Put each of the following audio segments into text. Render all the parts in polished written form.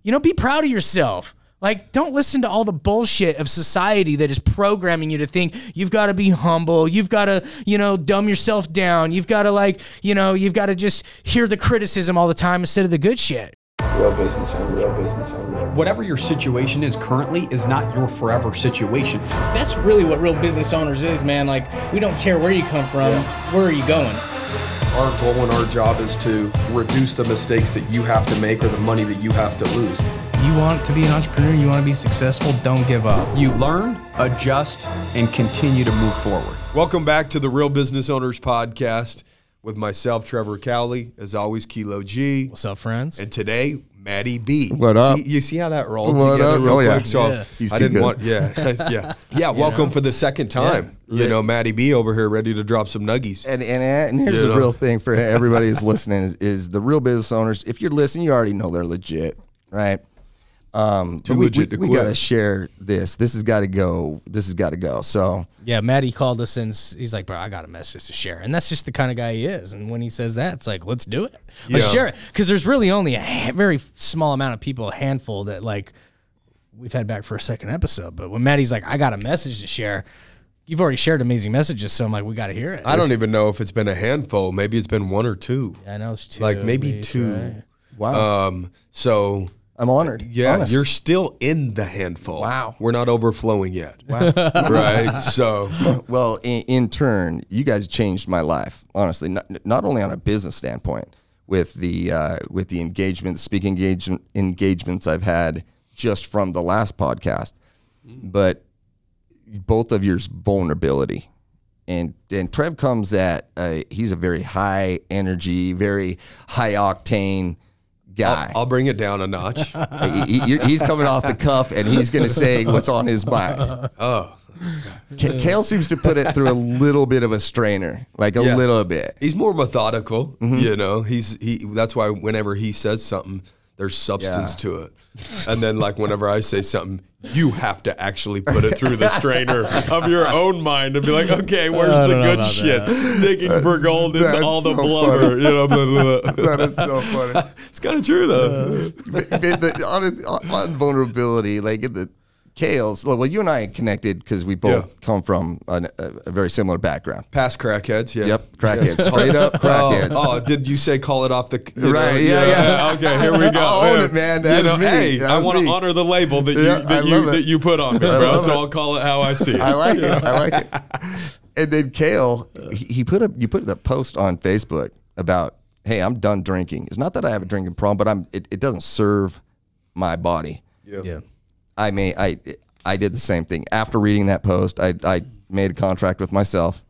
You know, be proud of yourself. Like, don't listen to all the bullshit of society that is programming you to think you've got to be humble. You've got to, you know, dumb yourself down. You've got to, like, you know, you've got to just hear the criticism all the time instead of the good shit. Real business owner, real business owner. Whatever your situation is currently is not your forever situation. That's really what real business owners is, man. Like, we don't care where you come from. Yeah. Where are you going? Our goal and our job is to reduce the mistakes that you have to make or the money that you have to lose. You want to be an entrepreneur, you want to be successful, don't give up. You learn, adjust, and continue to move forward. Welcome back to the Real Business Owners Podcast with myself, Trevor Cowley, as always, Kilo G. What's up, friends? And today, Matty B. What up? You see how that rolled What together up? real quick? Yeah. So Yeah. I didn't want, yeah. Welcome for the second time. Yeah. You know, Matty B over here ready to drop some nuggies. And here's the real thing for everybody who's listening is the real business owners. If you're listening, you already know they're legit, right? Too legit to quit. We got to share this. This has got to go. This has got to go. So yeah, Matty called us and he's like, bro, I got a message to share. And that's just the kind of guy he is. And when he says that, it's like, let's do it. Let's share it. Because there's really only a very small amount of people, a handful that like we've had back for a second episode. But when Matty's like, I got a message to share, you've already shared amazing messages. So I'm like, we got to hear it. I don't even know if it's been a handful. Maybe it's been one or two. Yeah, I know it's two. Like maybe two. Right. wow. So I'm honored. yeah, honest. you're still in the handful. Wow. We're not overflowing yet. Wow. Right? So Well, in turn, you guys changed my life. Honestly, not only on a business standpoint with the engagement, speaking engagements I've had just from the last podcast, but both of yours vulnerability. And Trev comes at he's a very high energy, very high octane guy. I'll bring it down a notch. He's coming off the cuff and he's going to say what's on his mind. Oh. Kale seems to put it through a little bit of a strainer, like a little bit. He's more methodical, you know. That's why whenever he says something, there's substance to it. And then like whenever I say something, you have to actually put it through the strainer of your own mind and be like, okay, where's the good shit? Digging for gold in all the blubber. Funny. You know, blah, blah, blah. That is so funny. It's kind of true though. On vulnerability, like in the Kale's, well, you and I connected because we both come from a very similar background. Past crackheads, yeah. Yep, crackheads, straight up crackheads. Oh, did you say call it off the right? Yeah. Okay, here we go. I'll own it, man. That's me. Hey, I want to honor the label that you put on me, bro. So I'll call it how I see it. I like it. I like it. And then Kale, you put a post on Facebook about, hey, I'm done drinking. It's not that I have a drinking problem, but it doesn't serve my body. Yeah. I did the same thing. After reading that post, I made a contract with myself.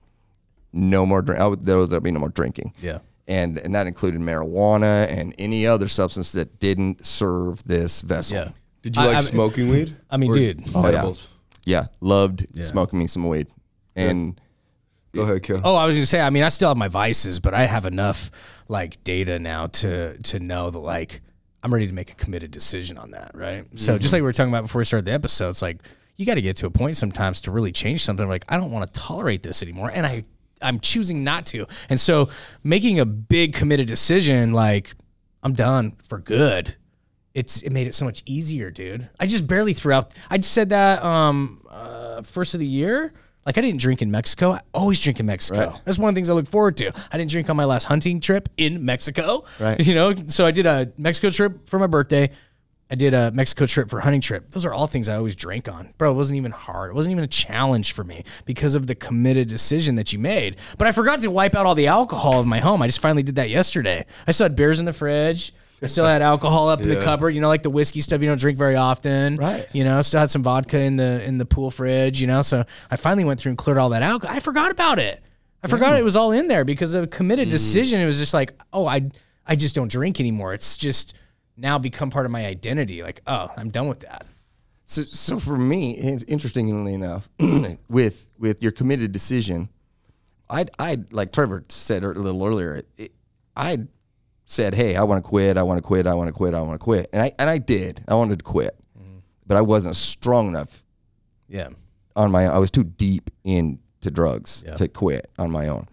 No more drink. There'll be no more drinking. Yeah. And that included marijuana and any other substance that didn't serve this vessel. Yeah. Did you like smoking weed? I mean, dude. Oh, edibles? yeah. Loved smoking me some weed. And Go ahead, Kel. Oh, I was gonna say, I mean, I still have my vices, but I have enough like data now to know that like I'm ready to make a committed decision on that, right? So just like we were talking about before we started the episode, it's like you got to get to a point sometimes to really change something. Like, I don't want to tolerate this anymore, and I'm choosing not to. And so making a big committed decision, like I'm done for good, it made it so much easier, dude. I just barely threw out. I said that first of the year. Like, I didn't drink in Mexico. I always drink in Mexico. Right. That's one of the things I look forward to. I didn't drink on my last hunting trip in Mexico. Right. You know, so I did a Mexico trip for my birthday. I did a Mexico trip for a hunting trip. Those are all things I always drank on. Bro, it wasn't even hard. It wasn't even a challenge for me because of the committed decision that you made. But I forgot to wipe out all the alcohol in my home. I just finally did that yesterday. I still had beers in the fridge. I still had alcohol up in the cupboard, you know, like the whiskey stuff you don't drink very often. Right. You know, still had some vodka in the pool fridge, you know. So I finally went through and cleared all that alcohol. I forgot about it. I forgot it was all in there because of a committed decision. It was just like, oh, I just don't drink anymore. It's just now become part of my identity. Like, oh, I'm done with that. So for me, interestingly enough, with your committed decision, I like Trevor said a little earlier, I said, hey, I want to quit, I want to quit, I want to quit, I want to quit. And I did. I wanted to quit. But I wasn't strong enough. Yeah. On my own. I was too deep into drugs to quit on my own.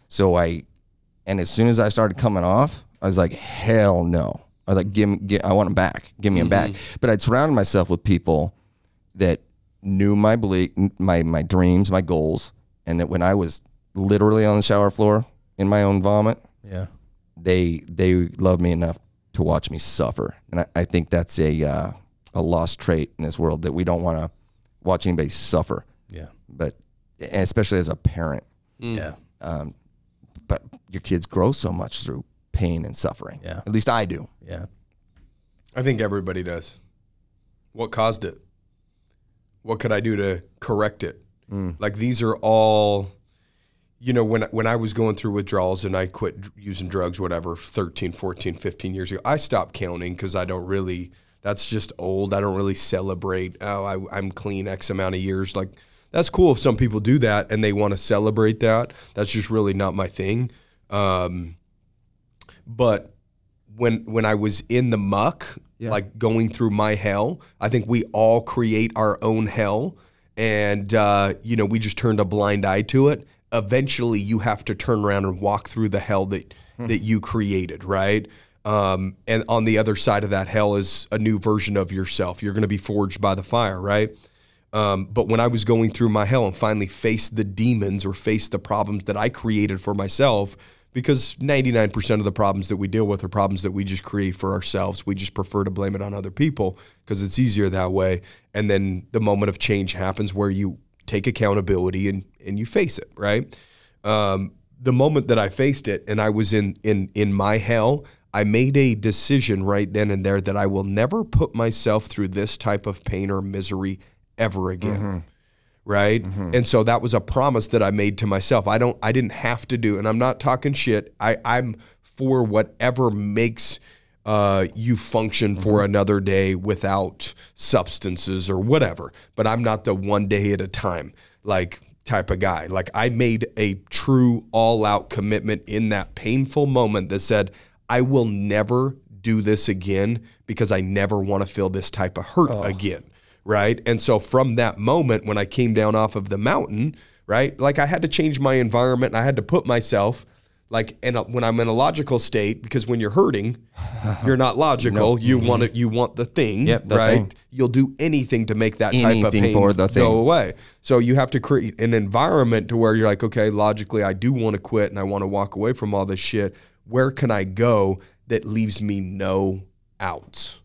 So and as soon as I started coming off, I was like, hell no. I was like, I want them back. Give me them back. But I'd surrounded myself with people that knew my belief, my dreams, my goals, and that when I was literally on the shower floor in my own vomit, they loved me enough to watch me suffer. And I think that's a lost trait in this world, that we don't want to watch anybody suffer. Yeah. But and especially as a parent. Yeah. But your kids grow so much through pain and suffering. Yeah. At least I do. Yeah. I think everybody does. What caused it? What could I do to correct it? Like, these are all, you know, when I was going through withdrawals and I quit using drugs, whatever, 13, 14, 15 years ago, I stopped counting because I don't really, that's just old. I don't really celebrate, oh, I'm clean X amount of years. Like, that's cool if some people do that and they want to celebrate that. That's just really not my thing. But when I was in the muck, like going through my hell, I think we all create our own hell. And, you know, we just turned a blind eye to it. Eventually you have to turn around and walk through the hell that you created, right? And on the other side of that hell is a new version of yourself. You're going to be forged by the fire, right? But when I was going through my hell and finally faced the demons or faced the problems that I created for myself, because 99% of the problems that we deal with are problems that we just create for ourselves. We just prefer to blame it on other people because it's easier that way. And then the moment of change happens where you take accountability and you face it, right? The moment that I faced it and I was in my hell, I made a decision right then and there that I will never put myself through this type of pain or misery ever again. Right? And so that was a promise that I made to myself. I didn't have to do, and I'm not talking shit. I'm for whatever makes you function for another day without substances or whatever. But I'm not the one day at a time like type of guy. Like, I made a true all-out commitment in that painful moment that said, I will never do this again because I never want to feel this type of hurt again. Right. And so from that moment, when I came down off of the mountain, right, like, I had to change my environment and I had to put myself like, when I'm in a logical state, because when you're hurting, you're not logical. You want it, you want the thing, right? Thing. You'll do anything to make that type of pain for the thing go away. So you have to create an environment to where you're like, okay, logically, I do want to quit and I want to walk away from all this shit. Where can I go that leaves me no outs?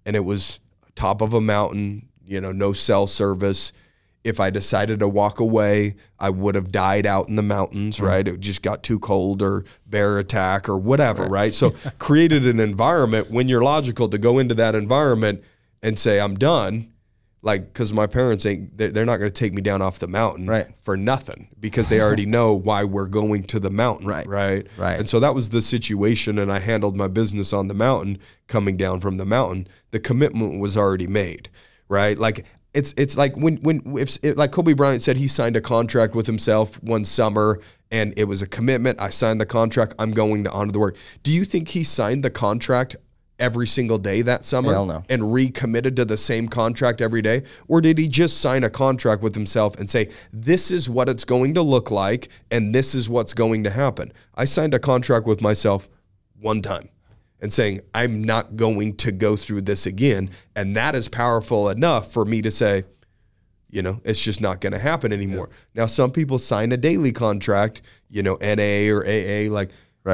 And it was top of a mountain, you know, no cell service. If I decided to walk away, I would have died out in the mountains, right? It just got too cold, or bear attack or whatever, right? So created an environment when you're logical to go into that environment and say, I'm done. Like, because my parents they're not going to take me down off the mountain for nothing, because they already know why we're going to the mountain, right? And so that was the situation, and I handled my business on the mountain, coming down from the mountain. The commitment was already made, right? Like, it's like like Kobe Bryant said, he signed a contract with himself one summer, and it was a commitment. I signed the contract. I'm going to honor the work. Do you think he signed the contract every single day that summer? Hell no. And recommitted to the same contract every day? Or did he just sign a contract with himself and say, this is what it's going to look like and this is what's going to happen? I signed a contract with myself one time and saying, I'm not going to go through this again. And that is powerful enough for me to say, you know, it's just not going to happen anymore. Now, some people sign a daily contract, you know, NA or AA, like,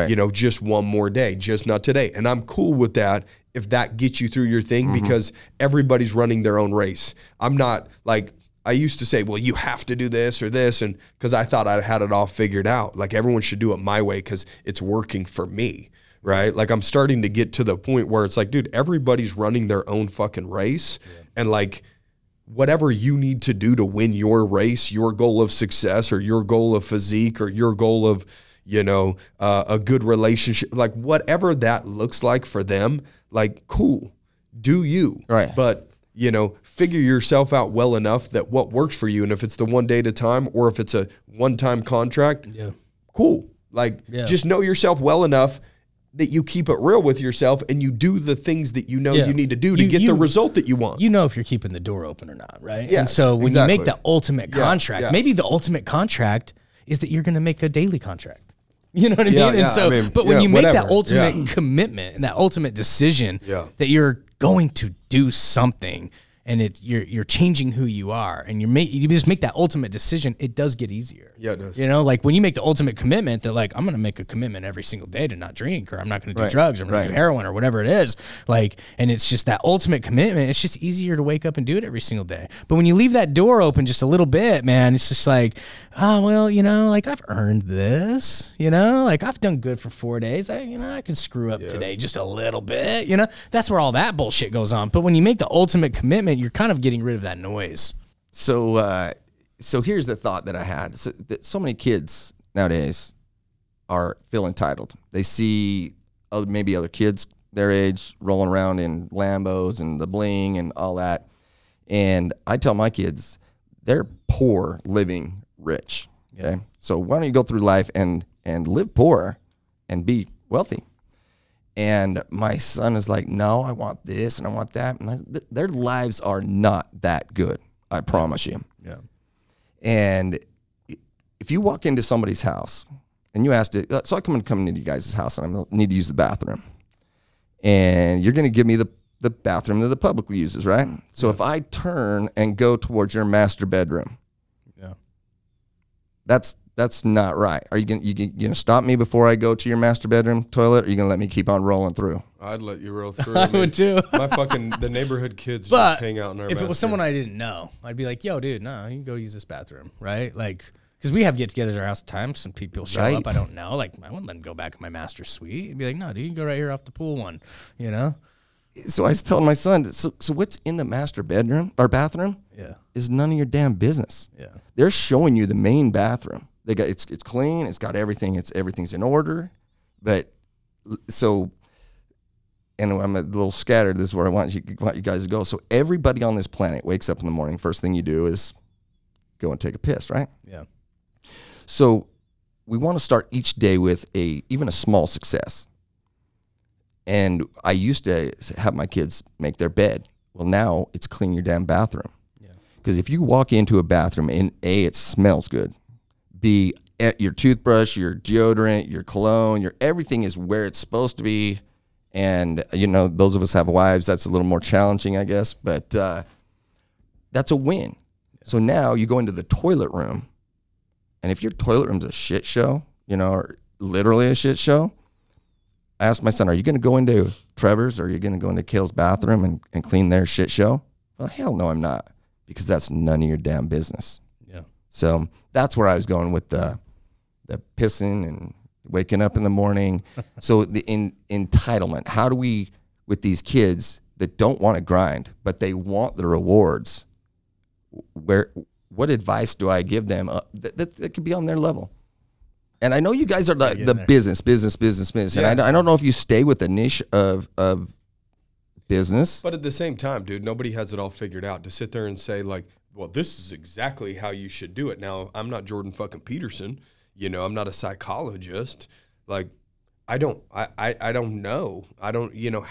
you know, just one more day, just not today. And I'm cool with that if that gets you through your thing, because everybody's running their own race. I'm not like, I used to say, well, you have to do this or this, and because I thought I had it all figured out. Like, everyone should do it my way because it's working for me. Right? Like, I'm starting to get to the point where it's like, dude, everybody's running their own fucking race. And like, whatever you need to do to win your race, your goal of success or your goal of physique or your goal of, you know, a good relationship, like whatever that looks like for them, like, cool, do you. Right. But, you know, figure yourself out well enough that what works for you. And if it's the one day at a time, or if it's a one-time contract, cool. Like, just know yourself well enough that you keep it real with yourself and you do the things that you know you need to do to get the result that you want. You know if you're keeping the door open or not, right? Yes, and so when you make the ultimate contract, maybe the ultimate contract is that you're going to make a daily contract. You know what I mean? And yeah, so, I mean, but when yeah, you make that whatever, ultimate yeah. commitment and that ultimate decision Yeah. that you're going to do something, and you're changing who you are, and you just make that ultimate decision, it does get easier. Yeah, it does. You know, like when you make the ultimate commitment that like, I'm going to make a commitment every single day to not drink, or I'm not going to do drugs, or I'm going to do heroin, or whatever it is. Like, and it's just that ultimate commitment. It's just easier to wake up and do it every single day. But when you leave that door open just a little bit, man, it's just like, oh, well, you know, like I've earned this, you know, like I've done good for 4 days. I can screw up today just a little bit, you know, that's where all that bullshit goes on. But when you make the ultimate commitment, you're kind of getting rid of that noise. So here's the thought that I had. So many kids nowadays feel entitled. They see maybe other kids their age rolling around in Lambos and the bling and all that. And I tell my kids, they're poor living rich. Okay. So why don't you go through life and live poor and be wealthy? And my son is like, no, I want this and I want that. And their lives are not that good. I promise you. Yeah. And if you walk into somebody's house and you ask it, so I come into you guys' house and I need to use the bathroom, and you're going to give me the bathroom that the public uses, right? So if I turn and go towards your master bedroom, that's not right. Are you gonna stop me before I go to your master bedroom toilet, or are you gonna let me keep on rolling through? I'd let you roll through. I would too. The neighborhood kids But just hang out in our if it was bathroom. someone I didn't know, I'd be like, yo, dude, no, you can go use this bathroom, right? Like, because we have get-togethers at our house at times. Some people show up I don't know. Like, I wouldn't let them go back in my master suite. I'd be like, no, dude, you can go right here off the pool one, you know? So I was telling my son, so what's in the master bedroom or bathroom is none of your damn business. Yeah. They're showing you the main bathroom. They got it's clean, it's got everything, everything's in order. But so, and I'm a little scattered. This is where I want you guys to go. So everybody on this planet wakes up in the morning. First thing you do is go and take a piss, right? Yeah. So we want to start each day with even a small success. And I used to have my kids make their bed. Well, now it's clean your damn bathroom. Yeah. Because if you walk into a bathroom and it smells good. B, your toothbrush, your deodorant, your cologne, your everything is where it's supposed to be. And, you know, those of us have wives, that's a little more challenging, I guess. But that's a win. Yeah. So now you go into the toilet room. And if your toilet room's a shit show, you know, or literally a shit show, I asked my son, are you going to go into Trevor's or are you going to go into Kale's bathroom and clean their shit show? Well, hell no, I'm not. Because that's none of your damn business. Yeah. So that's where I was going with the pissing and waking up in the morning. So the entitlement, how do we, with these kids that don't want to grind, but they want the rewards, what advice do I give them that could be on their level? And I know you guys are the business. Yeah. And I don't know if you stay with the niche of business. But at the same time, dude, nobody has it all figured out. To sit there and say, like, well, this is exactly how you should do it. Now, I'm not Jordan fucking Peterson. You know, I'm not a psychologist. Like, I don't know. I don't, you know,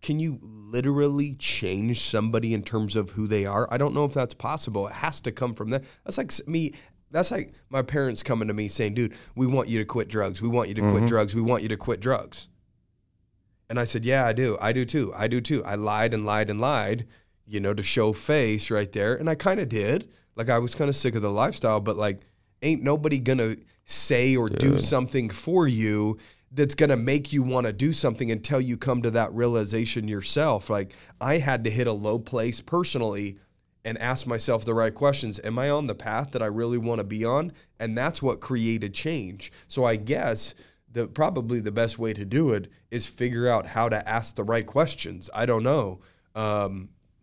can you literally change somebody in terms of who they are? I don't know if that's possible. It has to come from that. That's like me. That's like my parents coming to me saying, dude, we want you to quit drugs. We want you to quit drugs. We want you to quit drugs. And I said, yeah, I do. I do too. I lied and lied and lied, you know, to show face right there. And I kind of did. Like, I was kind of sick of the lifestyle, but like, ain't nobody going to say or do something for you that's going to make you want to do something until you come to that realization yourself. Like, I had to hit a low place personally and ask myself the right questions. Am I on the path that I really want to be on? And that's what created change. So I guess probably the best way to do it is figure out how to ask the right questions. I don't know.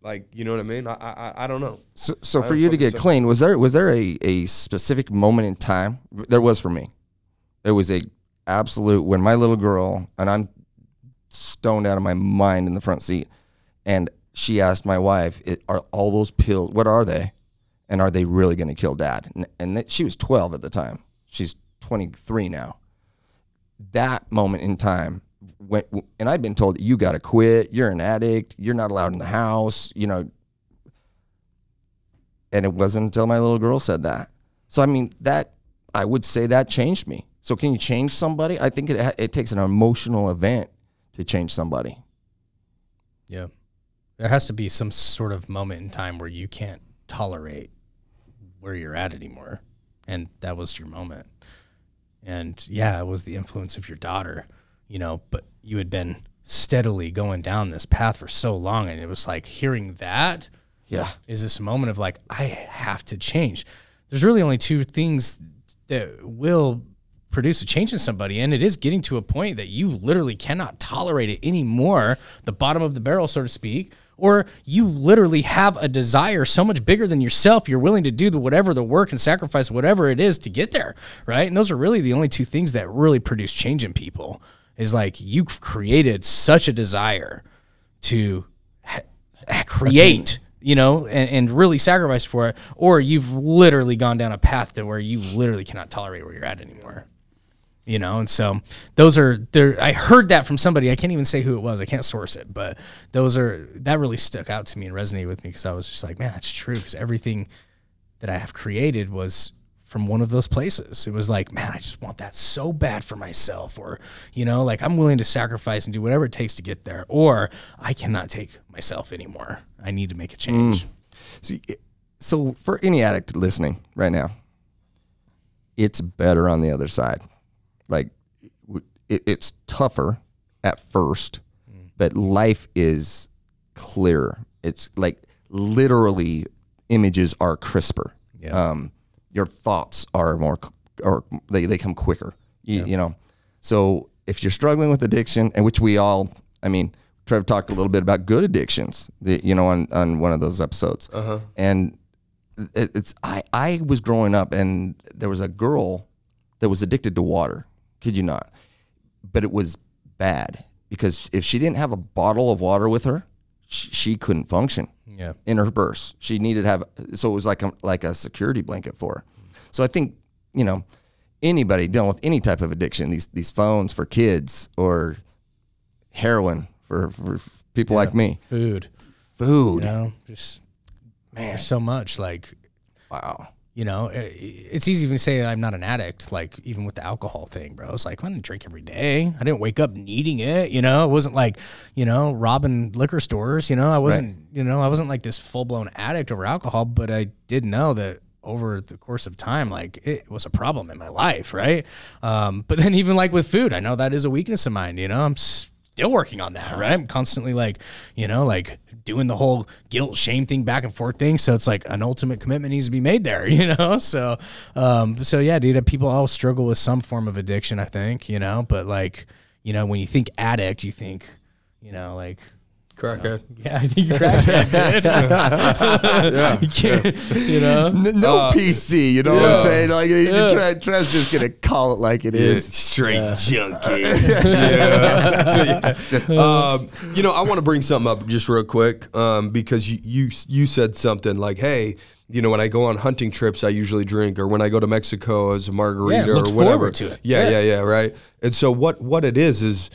Like, you know what I mean? I don't know. So for you to get clean, was there a specific moment in time? There was for me. It was a absolute, when my little girl, and I'm stoned out of my mind in the front seat, and she asked my wife, are all those pills, what are they? And are they really going to kill dad? And she was 12 at the time. She's 23 now. That moment in time, and I'd been told, you got to quit, you're an addict, you're not allowed in the house, you know. And it wasn't until my little girl said that. So, I mean, I would say that changed me. So can you change somebody? I think it takes an emotional event to change somebody. Yeah. There has to be some sort of moment in time where you can't tolerate where you're at anymore. And that was your moment. And yeah, it was the influence of your daughter, you know, but you had been steadily going down this path for so long. And it was like hearing that is this moment of like, I have to change. There's really only two things that will produce a change in somebody, and it is getting to a point that you literally cannot tolerate it anymore, the bottom of the barrel, so to speak, or you literally have a desire so much bigger than yourself, you're willing to do whatever the work and sacrifice whatever it is to get there, right? And those are really the only two things that really produce change in people, is like you've created such a desire to create, you know, and really sacrifice for it, or you've literally gone down a path to where you literally cannot tolerate where you're at anymore. You know, and so those are there. I heard that from somebody. I can't even say who it was. I can't source it, but that really stuck out to me and resonated with me, because I was just like, man, that's true. Because everything that I have created was from one of those places. It was like, man, I just want that so bad for myself, or, you know, like I'm willing to sacrifice and do whatever it takes to get there, or I cannot take myself anymore. I need to make a change. So for any addict listening right now, it's better on the other side. Like it's tougher at first, but life is clearer. It's like literally images are crisper. Yeah. Your thoughts are more, or they come quicker. You know. So if you're struggling with addiction, and which we all, I mean, Trev talked a little bit about good addictions, you know, on one of those episodes. And I was growing up, and there was a girl that was addicted to water. Kid you not. But it was bad, because if she didn't have a bottle of water with her, she couldn't function in her purse. She needed to have, so it was like a security blanket for her. So I think, you know, anybody dealing with any type of addiction, these phones for kids, or heroin for people like me. Food. You know, just, man, there's so much, like, wow. You know, it's easy to say I'm not an addict, like even with the alcohol thing, bro. It's like, I didn't drink every day. I didn't wake up needing it, you know. It wasn't like, you know, robbing liquor stores, you know. I wasn't, you know, I wasn't like this full-blown addict over alcohol, but I did know that over the course of time, like it was a problem in my life, right? But then even like with food, I know that is a weakness of mine, you know. I'm still working on that, right? I'm constantly like, you know, like doing the whole guilt shame thing back and forth thing. So it's like an ultimate commitment needs to be made there, you know? So yeah, dude, people all struggle with some form of addiction, I think, you know, but like, you know, when you think addict, you think, you know, like, crackhead. Yeah, I think you're crackhead, dude. You can't, you know? No PC, you know what I'm saying? Like, Trev's just going to call it like it is. Straight junkie. You know, I want to bring something up just real quick, because you said something like, hey, you know, when I go on hunting trips, I usually drink, or when I go to Mexico as a margarita or whatever. To it. Yeah, right. And so what it is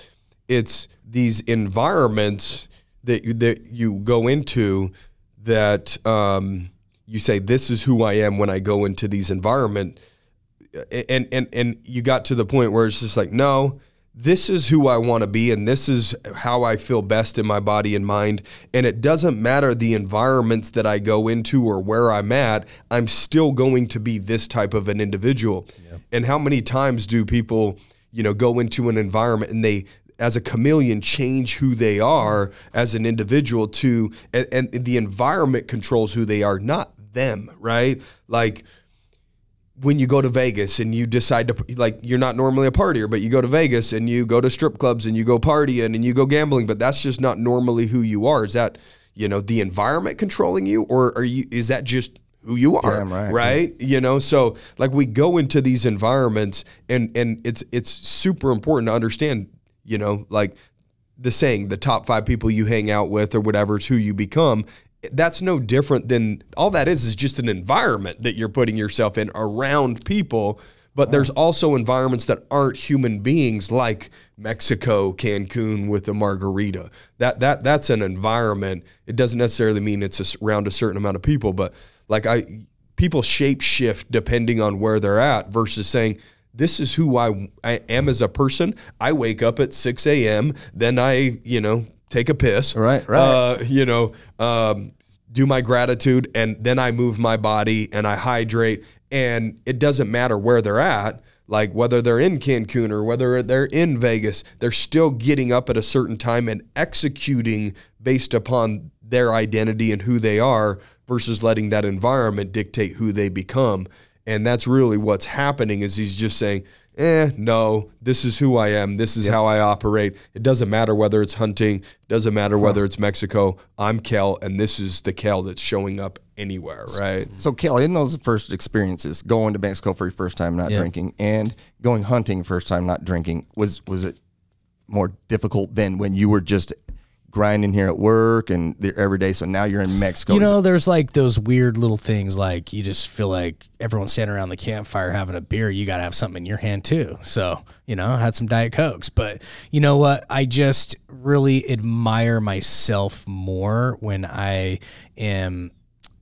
it's these environments that you go into that you say, this is who I am when I go into these environments, and you got to the point where it's just like, no, this is who I want to be, and this is how I feel best in my body and mind, and it doesn't matter the environments that I go into or where I'm at, I'm still going to be this type of an individual. And how many times do people, you know, go into an environment and they, as a chameleon, change who they are as an individual to, and the environment controls who they are, not them, right? Like when you go to Vegas and you decide to, like, you're not normally a partier, but you go to Vegas and you go to strip clubs and you go partying and you go gambling, but that's just not normally who you are. Is that, you know, the environment controlling you, or is that just who you are? Damn right. Right? You know, so like we go into these environments, and it's super important to understand, you know, like the saying, the top 5 people you hang out with or whatever is who you become. That's no different than, all that is just an environment that you're putting yourself in around people. But there's also environments that aren't human beings, like Mexico, Cancun with a margarita. That's an environment. It doesn't necessarily mean it's around a certain amount of people, but like people shape shift depending on where they're at, versus saying, this is who I am as a person. I wake up at 6 a.m., then I, take a piss. Right. Do my gratitude, and then I move my body and I hydrate. And it doesn't matter where they're at, like whether they're in Cancun or whether they're in Vegas, they're still getting up at a certain time and executing based upon their identity and who they are versus letting that environment dictate who they become. And that's really what's happening is he's just saying, no, this is who I am. This is how I operate. It doesn't matter whether it's hunting. It doesn't matter whether it's Mexico. I'm Kel, and this is the Kel that's showing up anywhere, right? So, Kel, in those first experiences, going to Mexico for your first time not drinking and going hunting first time not drinking, was it more difficult than when you were just grinding here at work and every day? So now you're in Mexico. There's like those weird little things, like you just feel like everyone's standing around the campfire having a beer. You got to have something in your hand too. So, I had some Diet Cokes, but you know what? I just really admire myself more when I am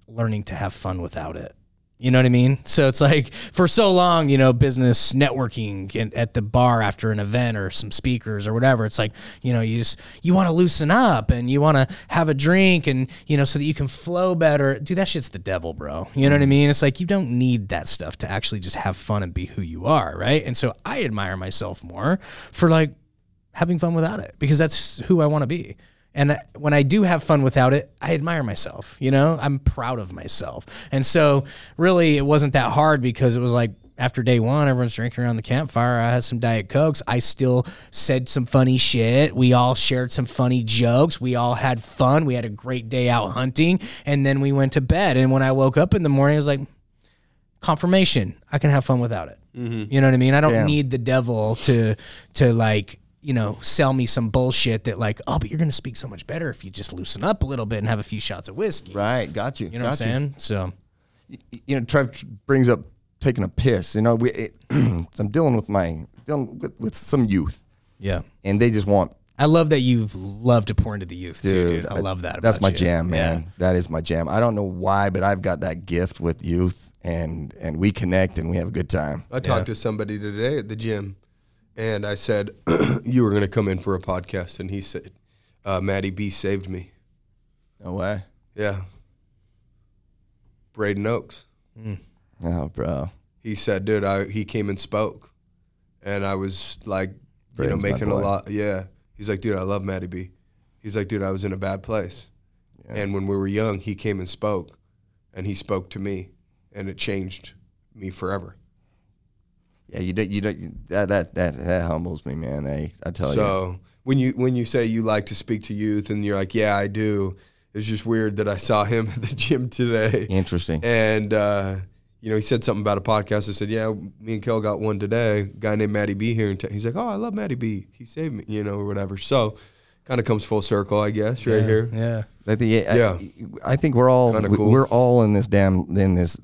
learning to have fun without it. You know what I mean? So it's like for so long, business networking at the bar after an event or some speakers or whatever, it's like, you want to loosen up and you want to have a drink and, so that you can flow better. Dude, that shit's the devil, bro. You know what I mean? It's like you don't need that stuff to actually just have fun and be who you are, right? And so I admire myself more for like having fun without it because that's who I want to be. And when I do have fun without it, I admire myself, I'm proud of myself. And so really it wasn't that hard because it was like after day one, everyone's drinking around the campfire. I had some Diet Cokes. I still said some funny shit. We all shared some funny jokes. We all had fun. We had a great day out hunting. And then we went to bed. And when I woke up in the morning, I was like, confirmation, I can have fun without it. You know what I mean? I don't need the devil to like, sell me some bullshit that like, oh, but you're going to speak so much better if you just loosen up a little bit and have a few shots of whiskey. Right. Got you. You know what I'm saying? So, Trev brings up taking a piss. I'm dealing with some youth. Yeah. And they just want. I love that you love to pour into the youth too, dude. I love that. That's my jam, man. Yeah. That is my jam. I don't know why, but I've got that gift with youth and we connect and we have a good time. I talked to somebody today at the gym. And I said, you were going to come in for a podcast. And he said, Matty B saved me. No way. Yeah. Braden Oaks. Oh, bro. He said, dude, he came and spoke. And I was like, Braden's making my a boy. lot. Yeah. He's like, dude, I love Matty B. He's like, dude, I was in a bad place. Yeah. And when we were young, he came and spoke. And he spoke to me. And it changed me forever. Yeah, that humbles me, man. I tell you. So when you say you like to speak to youth, and you're like, yeah, I do. It's just weird that I saw him at the gym today. Interesting. And he said something about a podcast. I said, yeah, me and Kel got one today. A guy named Matty B here, he's like, oh, I love Matty B. He saved me, or whatever. So kind of comes full circle, I guess, right here. Yeah. I think we're all cool. We're all in this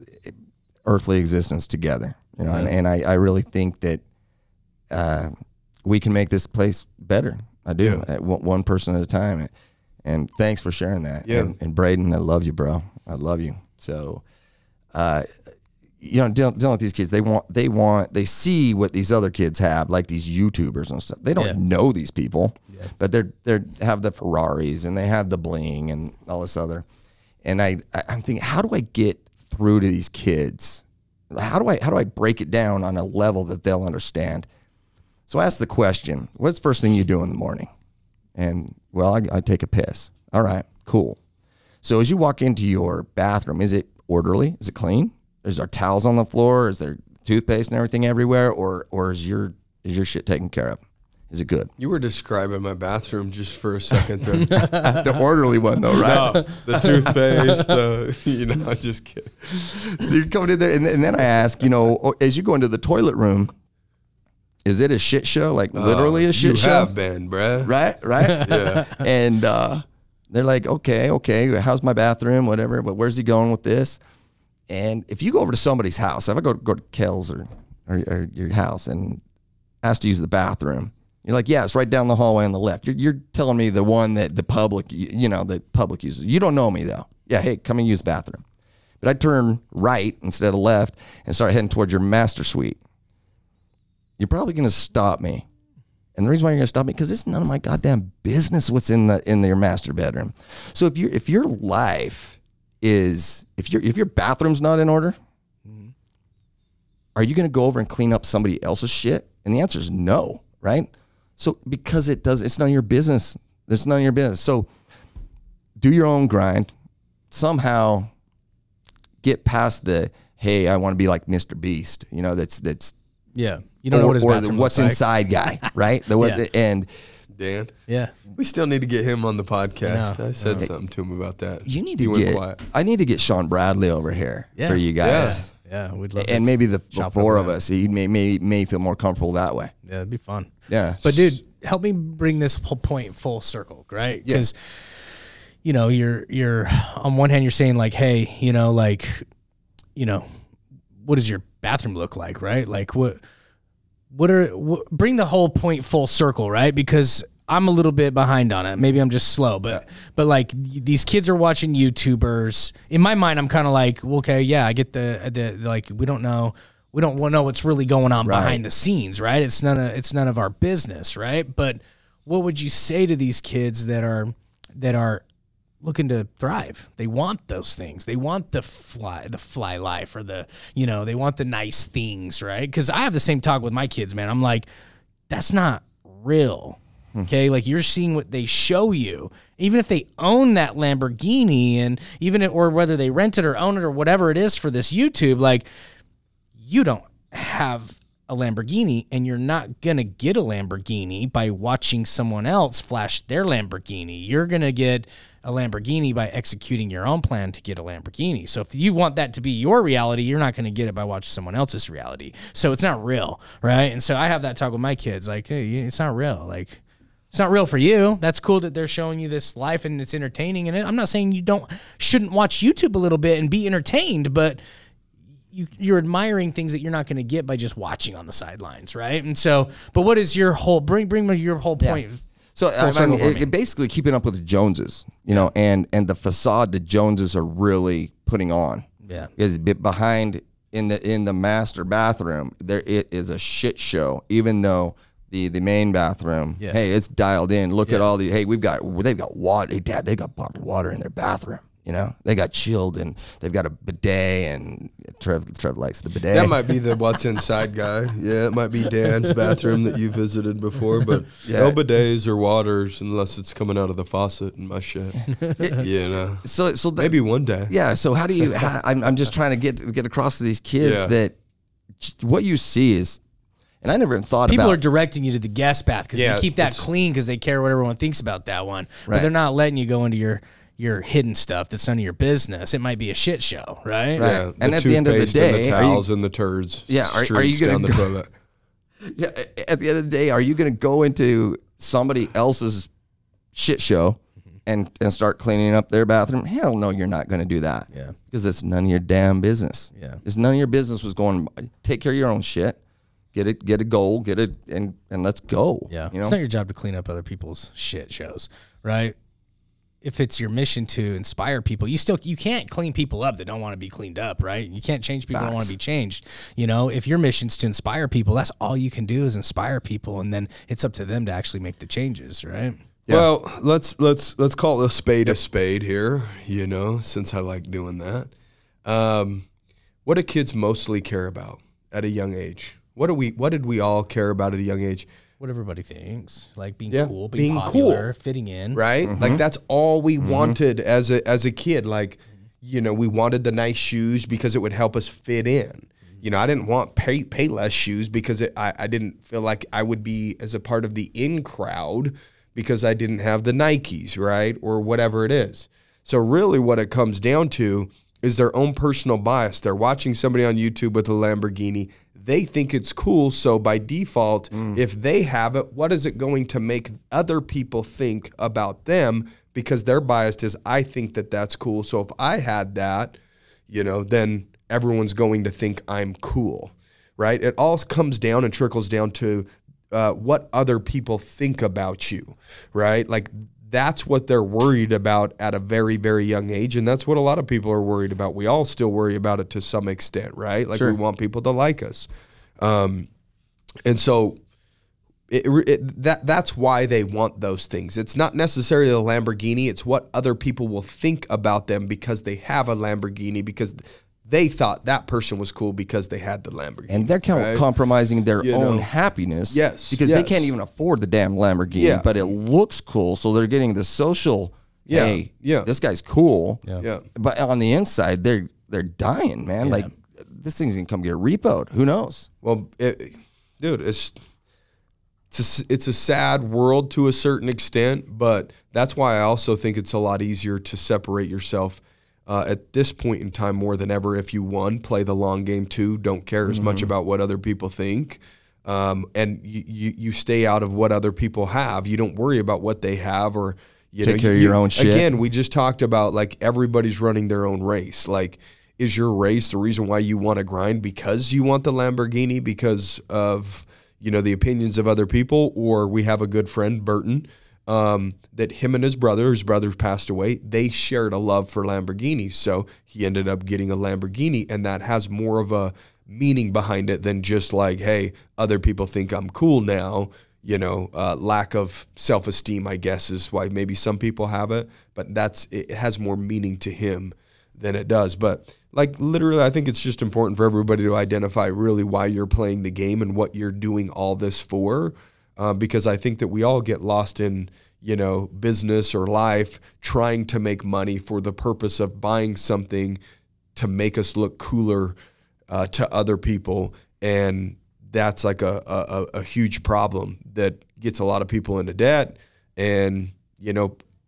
earthly existence together. And I really think that we can make this place better. I do, one person at a time. And thanks for sharing that. Yeah. And Braden, I love you, bro. I love you. So, dealing with these kids, they see what these other kids have, like these YouTubers and stuff. They don't know these people, but they have the Ferraris and they have the bling and all this other. And I'm thinking, how do I get through to these kids? How do I break it down on a level that they'll understand? So I ask the question, what's the first thing you do in the morning? And, well, I take a piss. All right, cool. So as you walk into your bathroom, is it orderly? Is it clean? Is there towels on the floor? Is there toothpaste and everything everywhere? Or is your shit taken care of? Is it good? You were describing my bathroom just for a second there. The orderly one, though, right? No, the toothpaste, just kidding. So you're coming in there, and then I ask, as you go into the toilet room, is it a shit show? Like literally a shit show? You have been, bruh. Right? Yeah. And they're like, okay, how's my bathroom, whatever, but where's he going with this? And if you go over to somebody's house, if I go to Kel's or your house and ask to use the bathroom, you're like, yeah, it's right down the hallway on the left. You're telling me the one that the public uses. You don't know me, though. Yeah, hey, come and use the bathroom. But I turn right instead of left and start heading towards your master suite. you're probably going to stop me. And the reason why you're going to stop me, because it's none of my goddamn business what's in your master bedroom. So if your life is, if your bathroom's not in order, are you going to go over and clean up somebody else's shit? And the answer is no, right? So because it's none of your business. It's none of your business. So do your own grind. Somehow get past the, hey, I want to be like Mr. Beast. You know, that's yeah. You don't know what his bathroom what's looks inside guy, right? And Dan. Yeah. We still need to get him on the podcast. I said something to him about that. You need to I need to get Sean Bradley over here for you guys. Yeah, we'd love. And maybe the four of us, he may feel more comfortable that way. Yeah, it'd be fun. Yeah. But dude, help me bring this whole point full circle, right? Because you know, you're on one hand you're saying like, hey, you know, like, you know, what does your bathroom look like, right? Like bring the whole point full circle, right? Because I'm a little bit behind on it. Maybe I'm just slow, but like these kids are watching YouTubers. In my mind, I'm kind of like, okay, yeah, I get the like we don't know what's really going on behind the scenes, right? It's none of our business, right? But what would you say to these kids that are looking to thrive? They want those things. They want the fly life, or they want the nice things, right? Because I have the same talk with my kids, man. I'm like, that's not real. Okay, like you're seeing what they show you. Even if they own that Lamborghini, and or whether they rent it or own it or whatever it is for this YouTube, like you don't have a Lamborghini, and you're not gonna get a Lamborghini by watching someone else flash their Lamborghini. You're gonna get a Lamborghini by executing your own plan to get a Lamborghini. So if you want that to be your reality, you're not going to get it by watching someone else's reality. So it's not real, right? And so I have that talk with my kids, like, hey, it's not real. Like, it's not real for you. That's cool that they're showing you this life and it's entertaining. And I'm not saying you shouldn't watch YouTube a little bit and be entertained, but you're admiring things that you're not going to get by just watching on the sidelines, right? And so, but what is your whole bring me your whole point? So I mean, basically keeping up with the Joneses, you know, and the facade the Joneses are really putting on. Yeah, is behind in the master bathroom. It is a shit show. Even though the main bathroom, hey, it's dialed in. Look at all the they've got water. Dad, they got bottled water in their bathroom. You know, they got chilled, and they've got a bidet, and Trev likes the bidet. That might be the what's inside guy. Yeah, it might be Dan's bathroom that you visited before, but no bidets or waters unless it's coming out of the faucet in my shed. You know, so maybe one day. Yeah. So how do you? I'm just trying to get across to these kids that what you see is. And I never even thought people are directing you to the guest bath because they keep that clean because they care what everyone thinks about that one. Right. But they're not letting you go into your hidden stuff that's none of your business. It might be a shit show, right? Right. Yeah, and at the end of the day, the towels and the turds. Yeah, are you going to go? Yeah, at the end of the day, are you going to go into somebody else's shit show and start cleaning up their bathroom? Hell no, you're not going to do that. Yeah, because it's none of your damn business. Yeah, it's none of your business. Was going take care of your own shit. Get a goal, and let's go. Yeah, you know? It's not your job to clean up other people's shit shows, right? If it's your mission to inspire people, you can't clean people up that don't want to be cleaned up, right? You can't change people that don't want to be changed. You know, if your mission's to inspire people, that's all you can do is inspire people, and then it's up to them to actually make the changes, right? Yeah. Well, let's call a spade here, you know, since I like doing that. What do kids mostly care about at a young age? What did we all care about at a young age? What everybody thinks, like being cool, being popular, cool, fitting in, right? Like that's all we wanted as a kid. Like, you know, we wanted the nice shoes because it would help us fit in. You know, I didn't want Payless shoes because I didn't feel like I would be as a part of the in crowd because I didn't have the Nikes, right, or whatever it is. So really, what it comes down to is their own personal bias. They're watching somebody on YouTube with a Lamborghini. They think it's cool, so by default, if they have it, what is it going to make other people think about them? Because they're biased as I think that that's cool. So if I had that, you know, then everyone's going to think I'm cool, right? It all comes down and trickles down to what other people think about you, right? Like that's what they're worried about at a very, very young age. And that's what a lot of people are worried about. We all still worry about it to some extent, right? Like we want people to like us. And so that's why they want those things. It's not necessarily a Lamborghini. It's what other people will think about them because they have a Lamborghini, because they thought that person was cool because they had the Lamborghini. And they're compromising their own happiness. Yes. Because they can't even afford the damn Lamborghini, but it looks cool. So they're getting the social, hey, this guy's cool. Yeah. But on the inside, they're dying, man. Yeah. Like, this thing's going to come get repoed. Who knows? Well, dude, it's a sad world to a certain extent, but that's why I also think it's a lot easier to separate yourself at this point in time more than ever. If you, one, play the long game, two, don't care as much about what other people think, and you stay out of what other people have. You don't worry about what they have, or take care of your own shit. Again, we just talked about, like, everybody's running their own race. Like, is your race the reason why you want to grind because you want the Lamborghini, because of the opinions of other people? Or we have a good friend, Burton, that him and his brother passed away, they shared a love for Lamborghinis. So he ended up getting a Lamborghini, and that has more of a meaning behind it than just like, hey, other people think I'm cool now. Lack of self-esteem, I guess, is why maybe some people have it, but it has more meaning to him than it does. But like, literally, I think it's just important for everybody to identify really why you're playing the game and what you're doing all this for, because I think that we all get lost in business or life trying to make money for the purpose of buying something to make us look cooler to other people, and that's like a huge problem that gets a lot of people into debt, and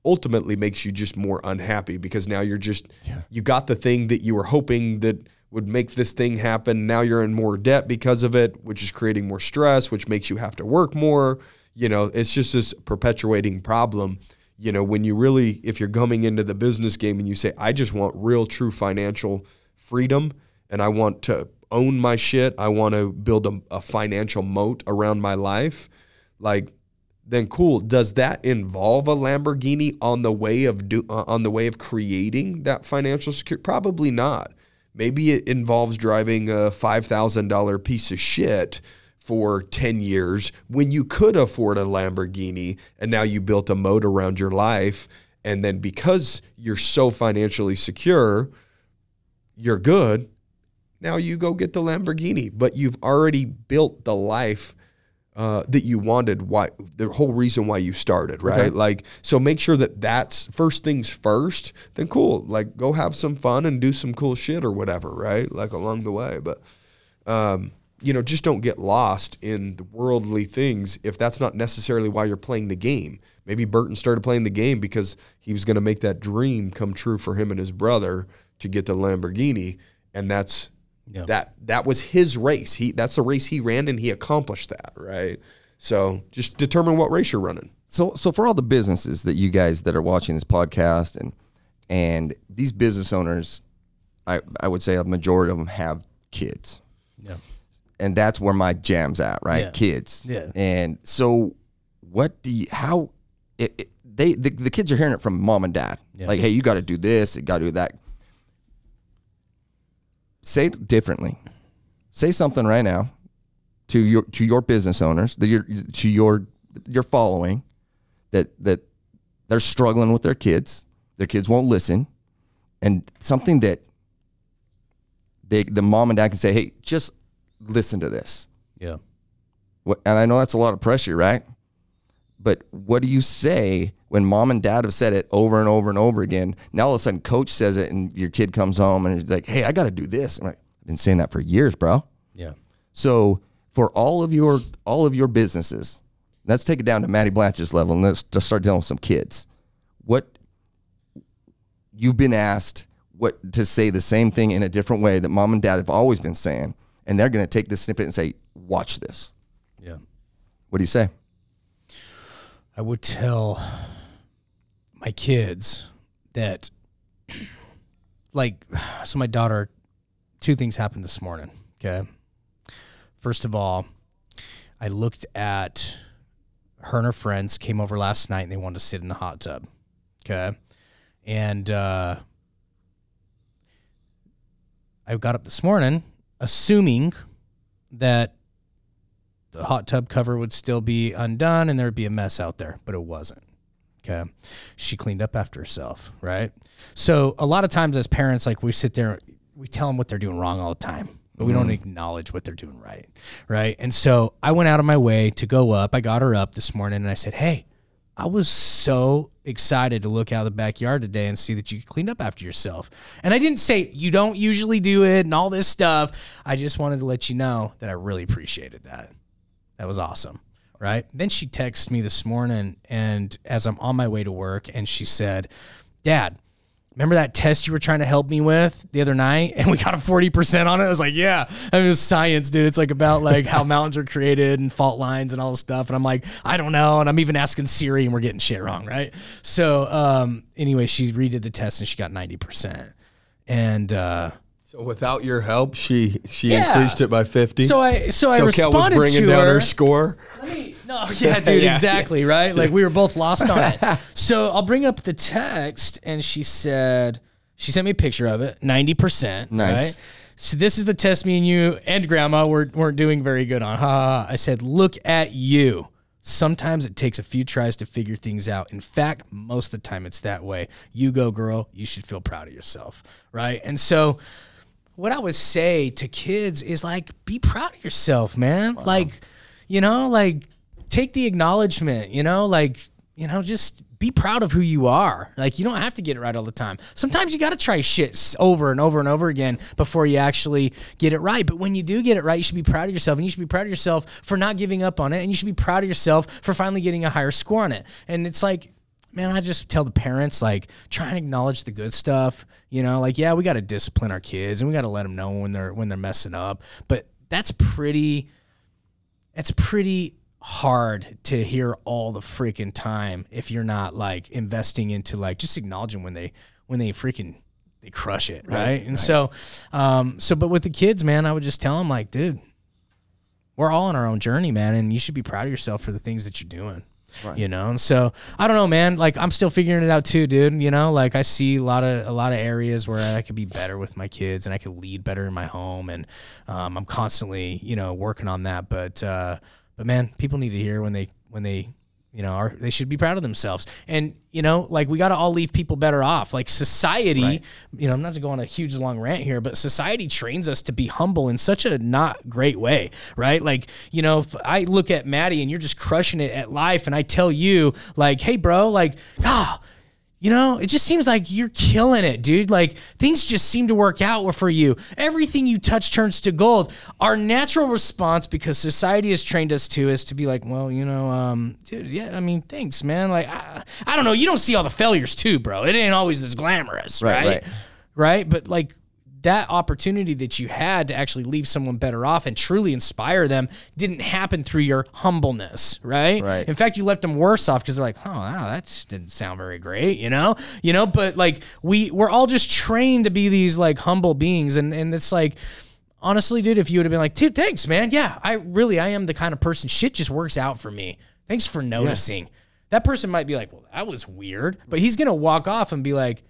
ultimately makes you just more unhappy, because now you're just you got the thing that you were hoping that would make this thing happen. Now you're in more debt because of it, which is creating more stress, which makes you have to work more. It's just this perpetuating problem. When you really, if you're coming into the business game and you say, I just want real, true financial freedom, and I want to own my shit, I want to build a financial moat around my life, like, then cool. Does that involve a Lamborghini on the way of creating that financial security? Probably not. Maybe it involves driving a $5,000 piece of shit for 10 years when you could afford a Lamborghini, and now you built a moat around your life, and then because you're so financially secure, you're good. Now you go get the Lamborghini, but you've already built the life that you wanted, why the whole reason why you started, right? Okay. Like, so make sure that that's first things first, then cool, like, go have some fun and do some cool shit or whatever, right? Like, along the way. But, just don't get lost in the worldly things if that's not necessarily why you're playing the game. Maybe Burton started playing the game because he was going to make that dream come true for him and his brother to get the Lamborghini, and that's that was his race. That's the race he ran, and he accomplished that, right? So just determine what race you're running. So for all the businesses that you guys that are watching this podcast, and these business owners, I would say a majority of them have kids. Yeah. And that's where my jam's at, right? Yeah. Kids. Yeah. And so the kids are hearing it from mom and dad. Yeah. Like, hey, you got to do this, you got to do that. Say it differently. Say something right now to your business owners, to your following, that they're struggling with their kids. Their kids won't listen, and something that the mom and dad can say, hey, just listen to this. Yeah. And I know that's a lot of pressure, right? But what do you say when mom and dad have said it over and over and over again? Now all of a sudden coach says it, and your kid comes home and he's like, hey, I got to do this. I'm like, I've been saying that for years, bro. Yeah. So for all of your businesses, let's take it down to Matty Blanchard's level, and let's just start dealing with some kids. What you've been asked to say the same thing in a different way that mom and dad have always been saying, and they're going to take this snippet and say, watch this. Yeah. What do you say? I would tell my kids that, like, so my daughter, two things happened this morning, okay? First of all, I looked at her and her friends came over last night, and they wanted to sit in the hot tub, okay? And I got up this morning assuming that the hot tub cover would still be undone and there'd be a mess out there, but it wasn't. Okay. She cleaned up after herself, right? So a lot of times as parents, like we sit there, we tell them what they're doing wrong all the time, but we don't acknowledge what they're doing right, right? And so I went out of my way to go up. I got her up this morning and I said, hey, I was so excited to look out of the backyard today and see that you cleaned up after yourself. And I didn't say you don't usually do it and all this stuff. I just wanted to let you know that I really appreciated that. That was awesome. Right. Then she texted me this morning and as I'm on my way to work and she said, Dad, remember that test you were trying to help me with the other night and we got a 40% on it? I was like, yeah, I mean, it was science, dude. It's like about like how mountains are created and fault lines and all this stuff. And I'm like, I don't know. And I'm even asking Siri and we're getting shit wrong. Right. So anyway, she redid the test and she got 90%. And so without your help, she increased it by 50. So I responded Kel was bringing to down her. her score. Yeah, dude, exactly, right? Like we were both lost on it. So I'll bring up the text, and she sent me a picture of it, 90%. Nice. Right? So this is the test me and you and Grandma weren't doing very good on. I said, look at you. Sometimes it takes a few tries to figure things out. In fact, most of the time it's that way. You go, girl. You should feel proud of yourself, right? And so what I would say to kids is like, be proud of yourself, man. Wow. Like, you know, like take the acknowledgement, you know, like, you know, just be proud of who you are. Like, you don't have to get it right all the time. Sometimes you got to try shit over and over and over again before you actually get it right. But when you do get it right, you should be proud of yourself, and you should be proud of yourself for not giving up on it. And you should be proud of yourself for finally getting a higher score on it. And it's like, man, I just tell the parents, like, try and acknowledge the good stuff. You know, like, yeah, we got to discipline our kids and we got to let them know when they're messing up. But that's pretty hard to hear all the freaking time if you're not like investing into like just acknowledging when they crush it, right? And so but with the kids, man, I would just tell them like, dude, we're all on our own journey, man, and you should be proud of yourself for the things that you're doing. Right. You know, and so I don't know, man. Like I'm still figuring it out too, dude. You know, like I see a lot of areas where I could be better with my kids and I could lead better in my home, and I'm constantly, you know, working on that. But man, people need to hear when they you know they should be proud of themselves, and you know, like we got to all leave people better off. Like society, right. You know, I'm not to go on a huge long rant here, but society trains us to be humble in such a not great way, right? Like, you know, if I look at Maddie and you're just crushing it at life, and I tell you like, hey, bro, like, you know, it just seems like you're killing it, dude. Like things just seem to work out for you. Everything you touch turns to gold. Our natural response, because society has trained us to, is to be like, well, you know, dude, yeah, I mean, thanks, man. Like, I don't know. You don't see all the failures too, bro. It ain't always this glamorous, right? Right? But like that opportunity that you had to actually leave someone better off and truly inspire them didn't happen through your humbleness, right? Right. In fact, you left them worse off because they're like, oh, wow, that didn't sound very great, you know? But like we're all just trained to be these like humble beings, and it's like, honestly, dude, if you would have been like, dude, thanks, man. Yeah, I am the kind of person, shit just works out for me. Thanks for noticing. Yeah. That person might be like, well, that was weird, but he's going to walk off and be like,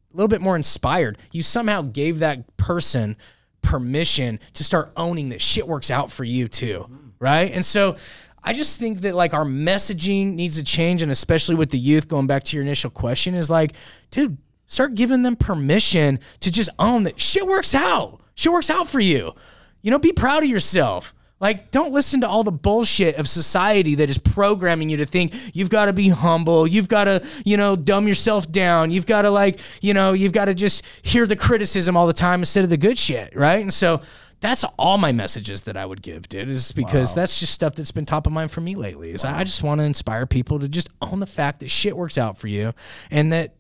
a little bit more inspired. You somehow gave that person permission to start owning that shit works out for you too, right? And so I just think that like our messaging needs to change, and especially with the youth, going back to your initial question, is like, dude, start giving them permission to just own that shit works out. Shit works out for you. You know, be proud of yourself. Like, don't listen to all the bullshit of society that is programming you to think you've got to be humble. You've got to, you know, dumb yourself down. You've got to like, you know, you've got to just hear the criticism all the time instead of the good shit, right? And so that's all my messages that I would give, dude, is because that's just stuff that's been top of mind for me lately. Is I just want to inspire people to just own the fact that shit works out for you, and that,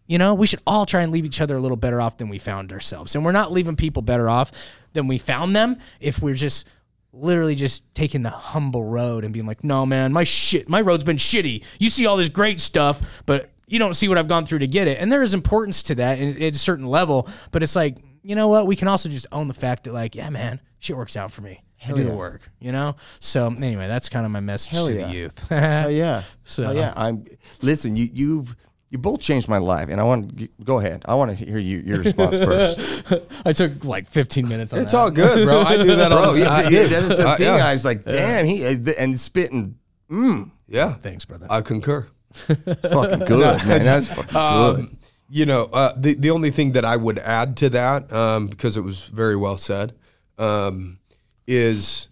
you know, we should all try and leave each other a little better off than we found ourselves. And we're not leaving people better off than we found them if we're just literally just taking the humble road and being like, no, man, my road's been shitty. You see all this great stuff, but you don't see what I've gone through to get it. And there is importance to that at a certain level, but it's like, you know what? We can also just own the fact that like, yeah, man, shit works out for me. I do the work, you know? So anyway, that's kind of my message to the youth. Hell yeah. So Hell yeah. Listen, you've You both changed my life, and I want go ahead. I want to hear your response first. I took like 15 minutes on It's that. all good, bro. I do that all the time. That's the thing. I was like, damn, he and spitting. Yeah. Thanks, brother. I concur. It's fucking good, man. That's fucking good. You know, the only thing that I would add to that, because it was very well said, is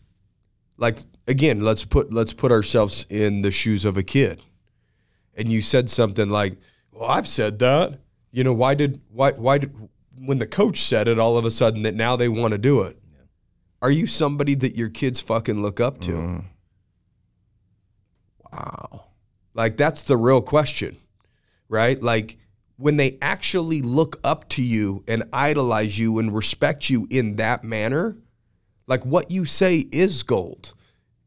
like, again, let's put ourselves in the shoes of a kid. And you said something like, well, I've said that. You know, why did when the coach said it, all of a sudden that now they want to do it? Yeah. Are you somebody that your kids fucking look up to? Wow. Like, that's the real question, right? Like, when they actually look up to you and idolize you and respect you in that manner, like, what you say is gold.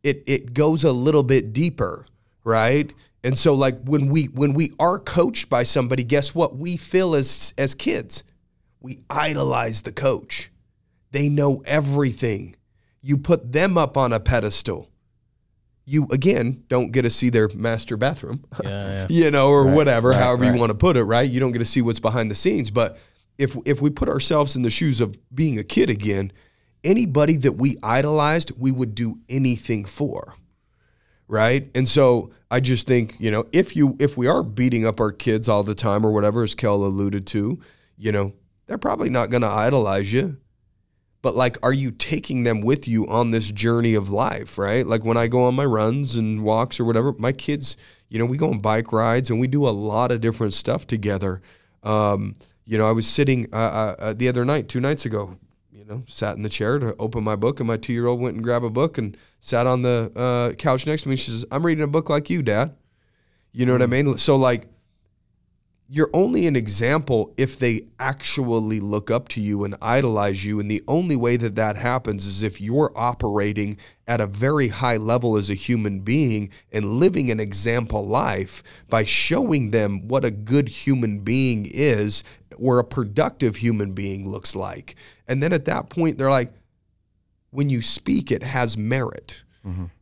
It goes a little bit deeper, right? And so, like, when we are coached by somebody, guess what we feel as kids? We idolize the coach. They know everything. You put them up on a pedestal. You, again, don't get to see their master bathroom, you know, or whatever, however you want to put it, right? You don't get to see what's behind the scenes. But if we put ourselves in the shoes of being a kid again, anybody that we idolized, we would do anything for, right? And so I just think, you know, if we are beating up our kids all the time or whatever, as Kel alluded to, you know, they're probably not going to idolize you. But, like, are you taking them with you on this journey of life, right? Like, when I go on my runs and walks or whatever, my kids, you know, we go on bike rides and we do a lot of different stuff together. You know, I was sitting the other night, 2 nights ago, you know, sat in the chair to open my book, and my 2-year-old went and grabbed a book and sat on the couch next to me. She says, I'm reading a book like you, Dad. You know what I mean? So, like, you're only an example if they actually look up to you and idolize you. And the only way that that happens is if you're operating at a very high level as a human being and living an example life by showing them what a good human being is, or a productive human being looks like. And then at that point, they're like, when you speak, it has merit,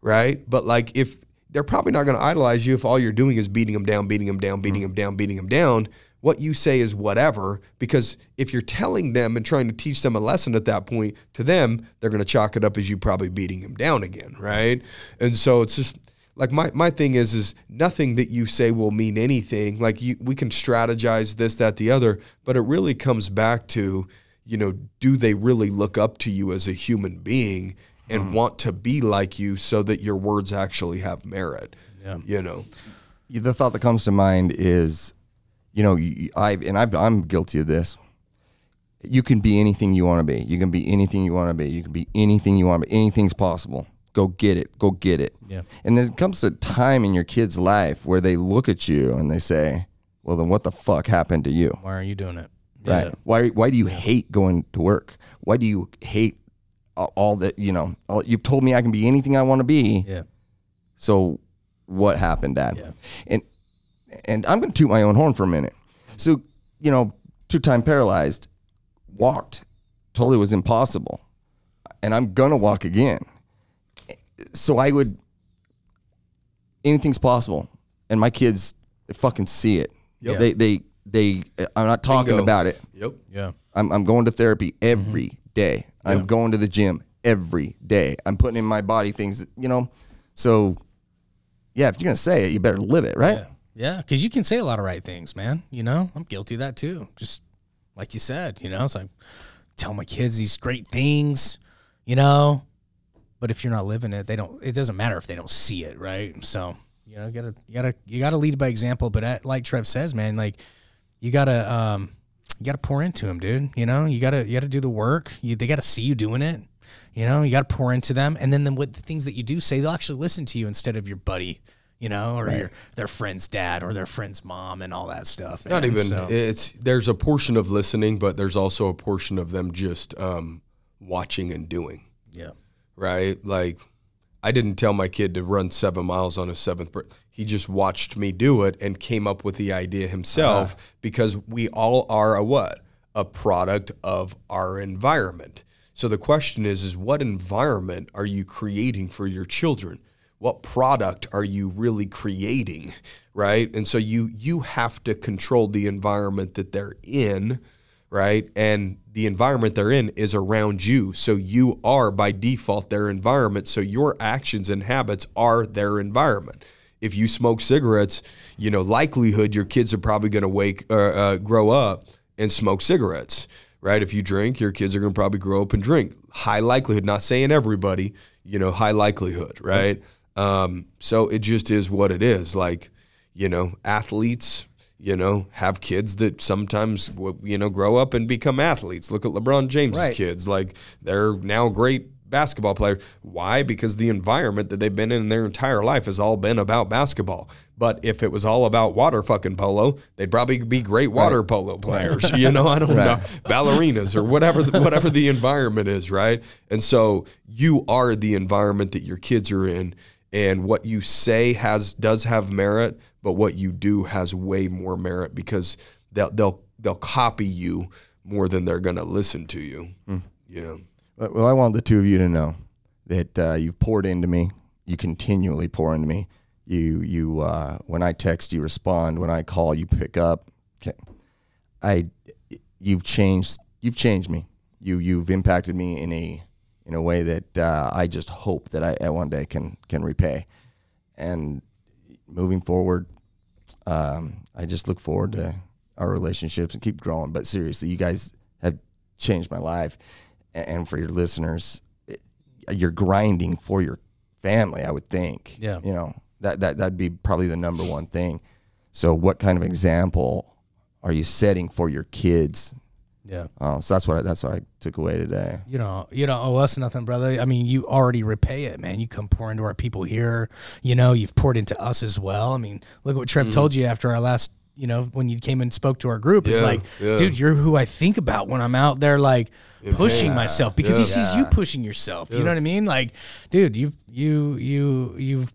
right? But, like, if they're probably not going to idolize you if all you're doing is beating them down, beating them down, beating them down, beating them down. What you say is whatever, because if you're telling them and trying to teach them a lesson at that point, to them, they're going to chalk it up as you probably beating them down again, right? And so it's just, like, my thing is nothing that you say will mean anything. Like, we can strategize this, that, the other, but it really comes back to, you know, do they really look up to you as a human being and want to be like you so that your words actually have merit, you know? The thought that comes to mind is, you know, I'm guilty of this. You can be anything you want to be. You can be anything you want to be. You can be anything you want to be. Anything's possible. Go get it. Go get it. Yeah. And then it comes to a time in your kid's life where they look at you and they say, well, then what the fuck happened to you? Why are you doing it? Right. Yeah. Why do you hate going to work? Why do you hate all that, you know, you've told me I can be anything I want to be. Yeah. So what happened, Dad? Yeah. And I'm going to toot my own horn for a minute. So, you know, 2-time paralyzed, walked, totally was impossible. And I'm going to walk again. So anything's possible. And my kids, they fucking see it. Yep. They I'm not talking about it. Yep. Yeah. I'm going to therapy every day. I'm going to the gym every day. I'm putting in my body things, you know. So, yeah, if you're going to say it, you better live it, right? Yeah, because you can say a lot of right things, man. You know, I'm guilty of that too. Just like you said, you know, it's like, tell my kids these great things, you know. But if you're not living it, it doesn't matter if they don't see it, right? So, you know, you gotta lead by example. But like Trev says, man, like, you gotta pour into them, dude. You know, you gotta do the work. They gotta see you doing it. You know, you gotta pour into them, and then with the things that you do say, they'll actually listen to you instead of your buddy, you know, or their friend's dad or their friend's mom and all that stuff. Not even there's a portion of listening, but there's also a portion of them just watching and doing. Yeah. Right. Like, I didn't tell my kid to run 7 miles on his 7th birthday. He just watched me do it and came up with the idea himself, because we all are a product of our environment. So the question is what environment are you creating for your children? what product are you really creating, right? And so you have to control the environment that they're in, right? And the environment they're in is around you. So you are by default their environment. So your actions and habits are their environment. If you smoke cigarettes, likelihood your kids are probably going to grow up and smoke cigarettes, right? If you drink, your kids are going to probably grow up and drink. High likelihood, not saying everybody, high likelihood, right? So it just is what it is. Like, athletes, have kids that sometimes, grow up and become athletes. Look at LeBron James's kids. Like, they're now great basketball players. Why? Because the environment that they've been in their entire life has all been about basketball. But if it was all about water fucking polo, they'd probably be great water polo players. I don't know, ballerinas or whatever the environment is, right? And so you are the environment that your kids are in, and what you say does have merit, but what you do has way more merit, because they'll copy you more than they're going to listen to you. Yeah. Well, I want the two of you to know that you've poured into me. You continually pour into me. You when I text, you respond. When I call, you pick up. Okay. You've changed me. You've impacted me in a way that I just hope that I one day can repay. And moving forward, I just look forward to our relationships and keep growing. But seriously, you guys have changed my life. And for your listeners, you're grinding for your family, I would think. Yeah. That'd be probably the number one thing. So what kind of example are you setting for your kids? Yeah. So that's what I took away today. You don't owe us nothing, brother. I mean, you already repay it, man. You come pour into our people here. You've poured into us as well. I mean, look what Trev told you after our last, when you came and spoke to our group. It's like, dude, you're who I think about when I'm out there, like, pushing myself, because he sees you pushing yourself. You know what I mean? Like, dude, you've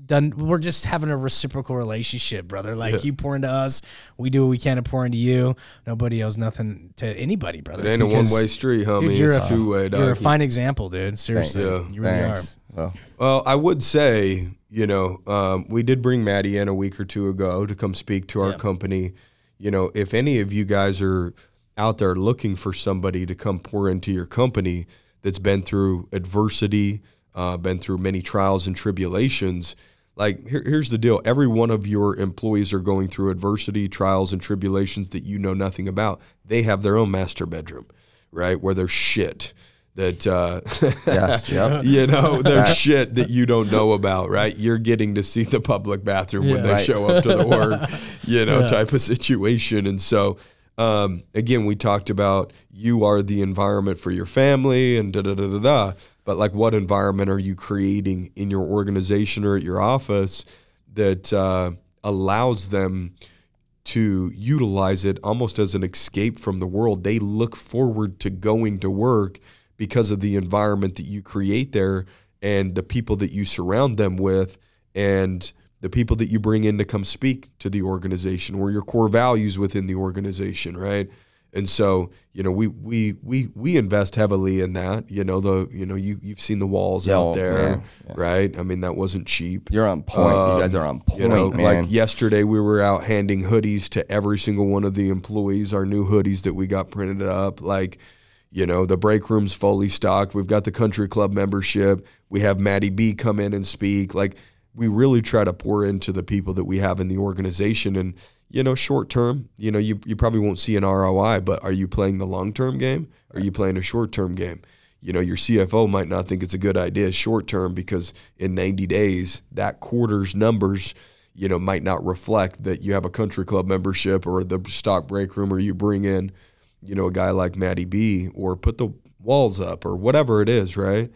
done. We're just having a reciprocal relationship, brother. Like, you pour into us, we do what we can to pour into you. Nobody owes nothing to anybody, brother. It ain't a one-way street, homie. Dude, it's a two-way, dog. You're a fine example, dude. Seriously, you really are. Well, I would say, we did bring Maddie in a week or two ago to come speak to our company. If any of you guys are out there looking for somebody to come pour into your company that's been through adversity, been through many trials and tribulations, like, here's the deal. Every one of your employees are going through adversity, trials, and tribulations that you know nothing about. They have their own master bedroom, right, where there's shit that, there's shit that you don't know about, right? You're getting to see the public bathroom when they show up to the work, type of situation. And so, again, we talked about you are the environment for your family and da-da-da-da-da. But, like, what environment are you creating in your organization or at your office that allows them to utilize it almost as an escape from the world? They look forward to going to work because of the environment that you create there and the people that you surround them with and the people that you bring in to come speak to the organization, or your core values within the organization, right? And so, we invest heavily in that. You've seen the walls out there, right? I mean, that wasn't cheap. You're on point. You guys are on point, man. Like yesterday, we were out handing hoodies to every single one of the employees, our new hoodies that we got printed up. Like, the break room's fully stocked. We've got the country club membership. We have Maddie B come in and speak. Like, we really try to pour into the people that we have in the organization. And, short term, you probably won't see an ROI, but are you playing the long-term game? Or are you playing a short-term game? Your CFO might not think it's a good idea short-term, because in 90 days, that quarter's numbers, might not reflect that you have a country club membership or the stock break room, or you bring in, a guy like Maddie B, or put the walls up, or whatever it is, right?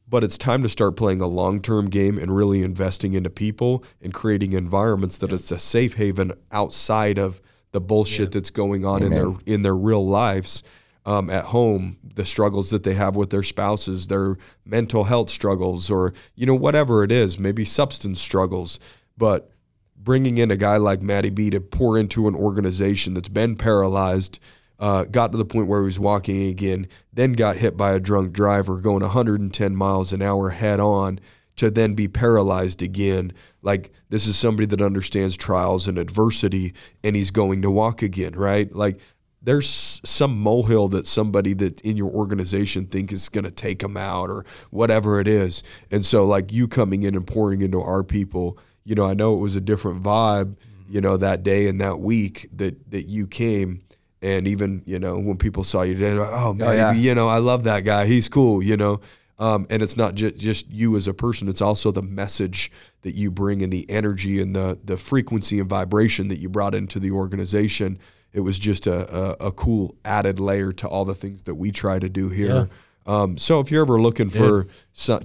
But it's time to start playing a long-term game and really investing into people and creating environments that it's a safe haven outside of the bullshit that's going on in their real lives at home, the struggles that they have with their spouses, their mental health struggles, or, whatever it is, maybe substance struggles. But bringing in a guy like Maddie B to pour into an organization that's been paralyzed got to the point where he was walking again, then got hit by a drunk driver going 110 miles an hour head on, to then be paralyzed again. Like, this is somebody that understands trials and adversity, and he's going to walk again, right? Like, there's some molehill that somebody that in your organization think is going to take them out or whatever it is. And so, like, you coming in and pouring into our people, you know, I know it was a different vibe, you know, that day and that week that you came. And even, you know, when people saw you today, they're like, oh, man, you know, I love that guy. He's cool, you know. And it's not just you as a person. It's also the message that you bring and the energy and the frequency and vibration that you brought into the organization. It was just a cool added layer to all the things that we try to do here. Yeah. So if you're ever looking for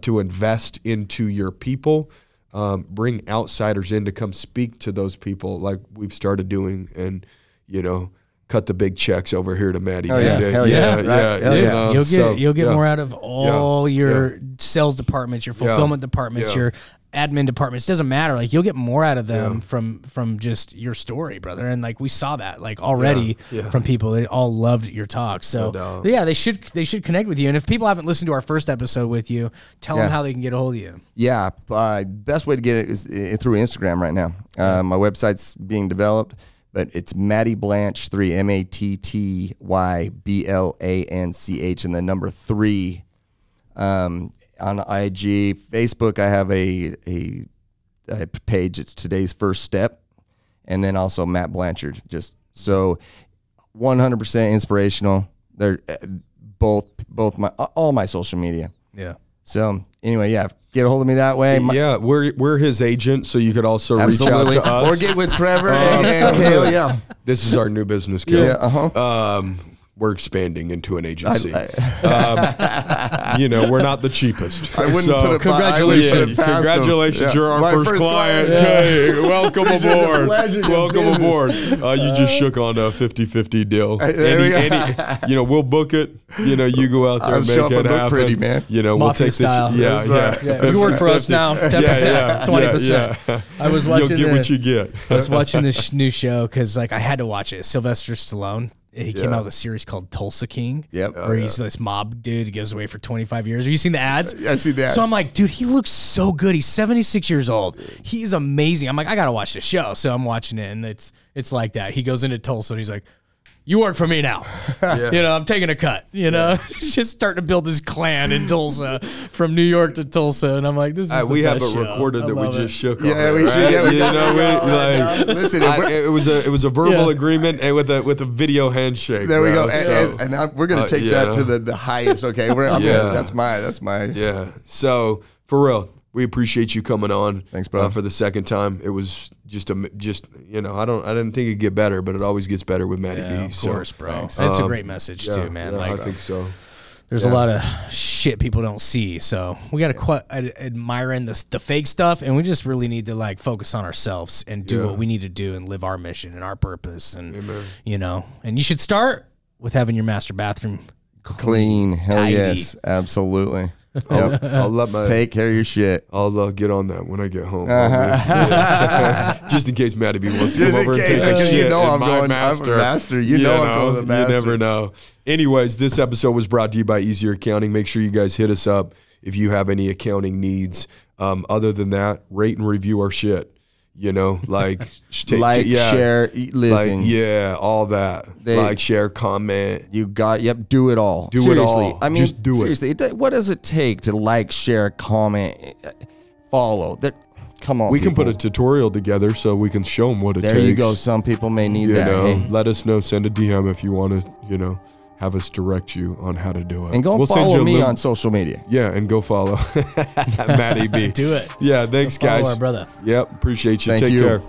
to invest into your people, bring outsiders in to come speak to those people like we've started doing, and, you know, cut the big checks over here to Maddie. You'll get more out of all your sales departments, your fulfillment departments, your admin departments. It doesn't matter. Like, you'll get more out of them from just your story, brother. And like, we saw that like already from people. They all loved your talk. So they should connect with you. And if people haven't listened to our first episode with you, tell them how they can get a hold of you. Yeah. Best way to get it is through Instagram right now. My website's being developed. But it's Matty Blanch 3, MattyBlanch, and the number 3 on IG. Facebook, I have a page. It's Today's First Step, and then also Matt Blanchard. Just so 100% inspirational. They're both all my social media. Yeah. So anyway, get a hold of me that way. We're his agent, so you could also reach out to us. Or get with Trevor and Kale, This is our new business, Kale. We're expanding into an agency. You know, we're not the cheapest. I wouldn't put it congratulations. Congratulations, you're our first client. Okay, welcome aboard. Welcome aboard. You just shook on a 50-50 deal. You know, we'll book it. You know, you go out there and make it happen. Pretty, man. You know, we'll take style. this. You work for us now. 10%, 20%. I was watching. You'll get what you get. I was watching this new show because, like, I had to watch it. Sylvester Stallone. He came out with a series called Tulsa King, where he's this mob dude. He goes away for 25 years. Have you seen the ads? I've seen the ads. So I'm like, dude, he looks so good. He's 76 years old. He's amazing. I'm like, I got to watch the show. So I'm watching it, and it's like that. He goes into Tulsa, and he's like, you work for me now. You know, I'm taking a cut. You know, he's just starting to build his clan in Tulsa, from New York to Tulsa, and I'm like, this is we have it recorded that we just shook on. We should. Yeah, you know, listen, it was a verbal agreement and with a video handshake. There we go. And we're gonna take that to the highest. Okay, that's my. So for real, we appreciate you coming on. Thanks, bro. For the second time. It was just you know, I didn't think it'd get better, but it always gets better with Matty B. Of course, bro. That's a great message too, man. I think so. There's a lot of shit people don't see, so we got to admiring the fake stuff, and we just really need to like focus on ourselves and do what we need to do and live our mission and our purpose, and you know, and you should start with having your master bathroom clean. Hell yes, absolutely. I'll let take care of your shit. I'll get on that when I get home. Just in case Matty B wants to come over and take a shit. You know I'm going master. I'm going to the master. You never know. Anyways, this episode was brought to you by Easier Accounting. Make sure you guys hit us up if you have any accounting needs. Other than that, rate and review our shit. You know, like, share, listen. Like, all that. Like, share, comment. You got, do it all. Do it all. I mean, just do seriously, what does it take to like, share, comment, follow? Come on, we can put a tutorial together so we can show them what it takes. There you go. Some people may need that. Hey. Let us know. Send a DM if you want to, you know, have us direct you on how to do it. And go follow me on social media. Yeah, and go follow Matty B. Do it. Yeah, thanks, guys. Follow our brother. Yep, appreciate you. Thank Take you. care.